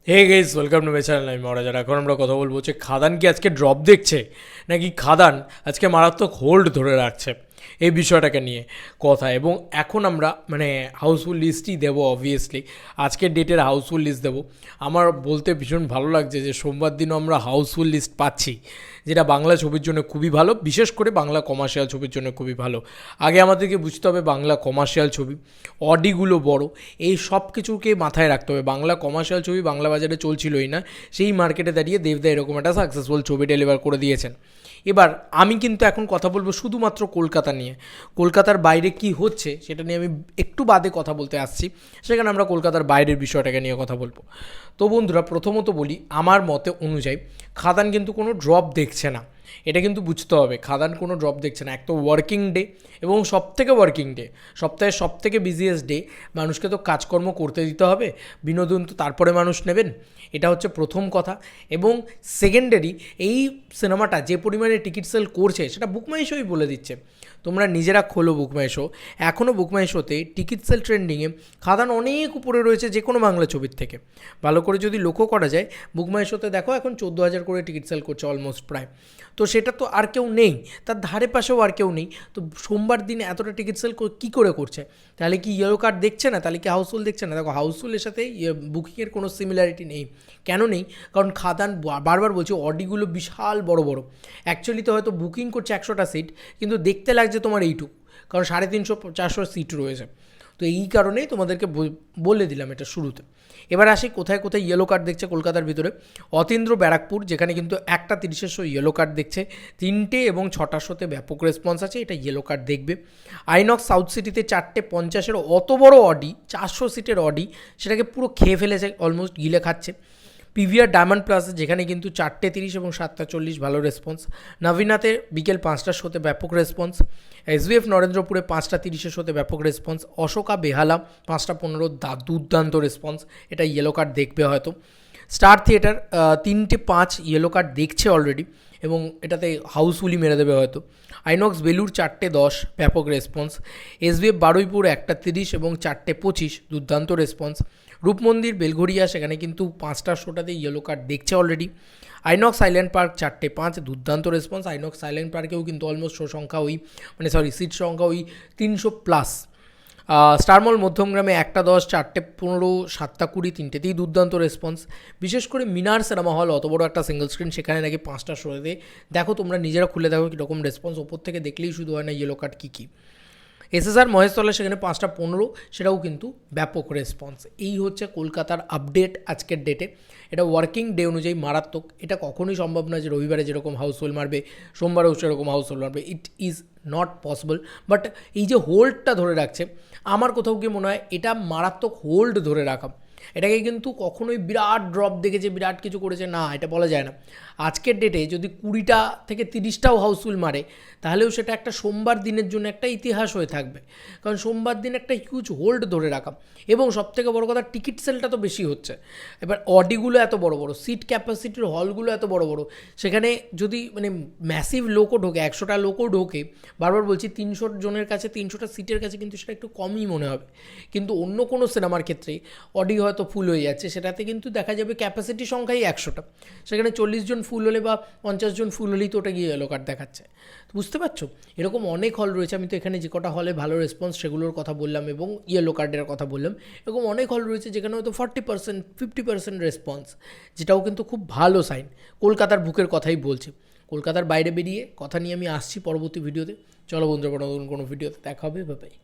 Hey guys, welcome to my channel. আমি মহারাজার। এখন আমরা কথা বলবো যে খাদান কি আজকে ড্রপ দেখছে, নাকি খাদান আজকে মারাত্মক হোল্ড ধরে রাখছে, এই বিষয়টাকে নিয়ে কথা। এবং এখন আমরা হাউসফুল লিস্টই দেবো অবভিয়াসলি। আজকের ডেটের হাউসফুল লিস্ট দেবো। আমার বলতে ভীষণ ভালো লাগছে যে সোমবার দিনও আমরা হাউসফুল লিস্ট পাচ্ছি, যেটা বাংলা ছবির জন্য খুবই ভালো, বিশেষ করে বাংলা কমার্শিয়াল ছবির জন্য খুবই ভালো। আগে আমাদেরকে বুঝতে হবে বাংলা কমার্শিয়াল ছবি, অডিগুলো বড়, এই সব কিছুকে মাথায় রাখতে হবে। বাংলা কমার্শিয়াল ছবি বাংলা বাজারে চলছিলই না, সেই মার্কেটে দাঁড়িয়ে দেবদা এরকম একটা সাকসেসফুল ছবি ডেলিভার করে দিয়েছেন। এবার আমি কিন্তু এখন কথা বলবো শুধুমাত্র কলকাতা নিয়ে। কলকাতার বাইরে কি হচ্ছে সেটা নিয়ে আমি একটু বাদে কথা বলতে আসছি, সেখানে আমরা কলকাতার বাইরের বিষয়টাকে নিয়ে কথা বলবো। তো বন্ধুরা, প্রথমত বলি, আমার মতে অনুযায়ী খাদান কিন্তু কোনো ড্রপ দেখছে না। এটা কিন্তু বুঝতে হবে, খাদান কোনো ড্রপ দেখছে না। এক তো ওয়ার্কিং ডে, এবং সবথেকে ওয়ার্কিং ডে, সপ্তাহের সবথেকে বিজিয়েস্ট ডে। মানুষকে তো কাজকর্ম করতে দিতে হবে, বিনোদন তো তারপরে মানুষ নেবেন, এটা হচ্ছে প্রথম কথা। এবং সেকেন্ডারি, এই সিনেমাটা যে পরিমাণে টিকিট সেল করছে সেটা বুকমাই শোই বলে দিচ্ছে। তোমরা নিজেরা খোলো বুকমাই শো, এখনও বুকমাই শোতে টিকিট সেল ট্রেন্ডিংয়ে খাদান অনেক উপরে রয়েছে যে কোনো বাংলা ছবির থেকে। ভালো করে যদি লক্ষ্য করা যায়, বুকমাই শোতে দেখো এখন 14,000 করে টিকিট সেল করছে অলমোস্ট প্রায়। তো সেটা তো আর কেউ নেই, তার ধারে পাশেও আর কেউ নেই। তো সোমবার দিনে এতটা টিকিট সেল কী করে করছে? তাহলে কি ইয়েলো কার্ড দেখছে না? তাহলে কি হাউসফুল দেখছে না? দেখো, হাউসফুলের সাথে বুকিংয়ের কোনো সিমিলারিটি নেই। কেন নেই? কারণ খাদান বারবার বলছে অডিগুলো বিশাল বড় বড়। অ্যাকচুয়ালি তো হয়তো বুকিং করছে 100টা সিট, কিন্তু দেখতে লাগছে তোমার এইটুকু, কারণ 350-400 সিট রয়েছে। তো এই কারণেই তোমাদেরকে বলে দিলাম এটা শুরুতে। এবার আসি কোথায় কোথায় ইয়েলো কার্ড দেখছে কলকাতার ভিতরে। অতীন্দ্র ব্যারাকপুর, যেখানে কিন্তু 1:30 শো ইয়েলো কার্ড দেখছে, 3টে এবং 6টা শোতে ব্যাপক রেসপন্স আছে, এটা ইয়েলো কার্ড দেখবে। আইনক্স সাউথ সিটিতে 4:50 অত বড় অডি, 400 সিটের অডি, সেটাকে পুরো খেয়ে ফেলেছে, অলমোস্ট গিলে খাচ্ছে। পিভিআর ডায়মন্ড প্লাসে, যেখানে কিন্তু 4:30 এবং 7:40 ভালো রেসপন্স। নবীনাতে বিকেল 5টার শোতে ব্যাপক রেসপন্স। এসভিএফ নরেন্দ্রপুরে 5:30 শোতে ব্যাপক রেসপন্স। অশোকা বেহালা 5:15 দুর্দান্ত রেসপন্স, এটা ইয়েলো কার্ড দেখবে হয়তো। স্টার থিয়েটার 3:05 ইয়েলো কার্ড দেখছে অলরেডি, এবং এটাতে হাউসফুলি মেরে দেবে হয়তো। আইনক্স বেলুর 4:10 ব্যাপক রেসপন্স। এসভিএফ বারুইপুর 1:30 এবং 4:25 দুর্দান্ত রেসপন্স। রূপমন্দির বেলঘরিয়া, সেখানে কিন্তু 5টার শোটাতে ইয়েলো কার্ড দেখছে অলরেডি। আইনক্স আইল্যান্ড পার্ক 4:05 দুর্দান্ত রেসপন্স। আইনক্স আইল্যান্ড পার্কেও কিন্তু অলমোস্ট শো সংখ্যা সিট সংখ্যা 300+। স্টারমল মধ্যমগ্রামে 1:10, 4:15, 7:20 তিনটেতেই দুর্দান্ত রেসপন্স। বিশেষ করে মিনার সিনেমা হল, অত বড় একটা সিঙ্গল স্ক্রিন, সেখানে নাকি 5টা শোতে দেখো, তোমরা নিজেরা খুলে দেখো কীরকম রেসপন্স। ওপর থেকে দেখলেই শুধু হয় না ইয়েলো কার্ড কী কী। এসএসআর মহেশতলা, সেখানে 5:15, সেটাও কিন্তু ব্যাপক রেসপন্স। এই হচ্ছে কলকাতার আপডেট আজকের ডেটে। এটা ওয়ার্কিং ডে অনুযায়ী মারাত্মক। এটা কখনোই সম্ভব নয় যে রবিবারে যেরকম হাউসফুল মারবে সোমবারেও সেরকম হাউসফুল মারবে, it is not possible. But এই যে হোল্ডটা ধরে রাখছে, আমার কোথাও গিয়ে মনে হয় এটা মারাত্মক হোল্ড ধরে রাখা। এটাকে কিন্তু কখনোই বিরাট ড্রপ দেখেছে, বিরাট কিছু করেছে না, এটা বলা যায় না। আজকের ডেটে যদি 20টা থেকে 30টাও হাউসফুল মারে, তাহলেও সেটা একটা সোমবার দিনের জন্য একটা ইতিহাস হয়ে থাকবে। কারণ সোমবার দিন একটা হিউজ হোল্ড ধরে রাখা, এবং সবথেকে বড় কথা টিকিট সেলটা তো বেশি হচ্ছে। এবার অডিগুলো এত বড় বড়, সিট ক্যাপাসিটির হলগুলো এত বড় বড়, সেখানে যদি ম্যাসিভ লোকও ঢোকে, 100টা লোকও ঢোকে, বারবার বলছি 300 জনের কাছে, 300টা সিটের কাছে কিন্তু সেটা একটু কমই মনে হবে। কিন্তু অন্য কোনো সিনেমার ক্ষেত্রে অডি হয়তো ফুল হয়ে যাচ্ছে, সেটাতে কিন্তু দেখা যাবে ক্যাপাসিটি সংখ্যাই 100টা, সেখানে 40 জন ফুল হলে বা 50 জন ফুল হলেই তো ওটা গিয়ে ইয়েলো কার্ড দেখাচ্ছে। বুঝতে পারছো? এরকম অনেক হল রয়েছে। আমি তো এখানে যে কটা হলে ভালো রেসপন্স সেগুলোর কথা বললাম এবং ইয়েলো কার্ডের কথা বললাম। এরকম অনেক হল রয়েছে যেখানে হয়তো 40%, 50% রেসপন্স, যেটাও কিন্তু খুব ভালো সাইন। কলকাতার বুকের কথাই বলছি। কলকাতার বাইরে বেরিয়ে কথা নিয়ে আমি আসছি পরবর্তী ভিডিওতে। চলো বন্ধুরা, নতুন কোনো ভিডিওতে দেখা হবে। Bye bye.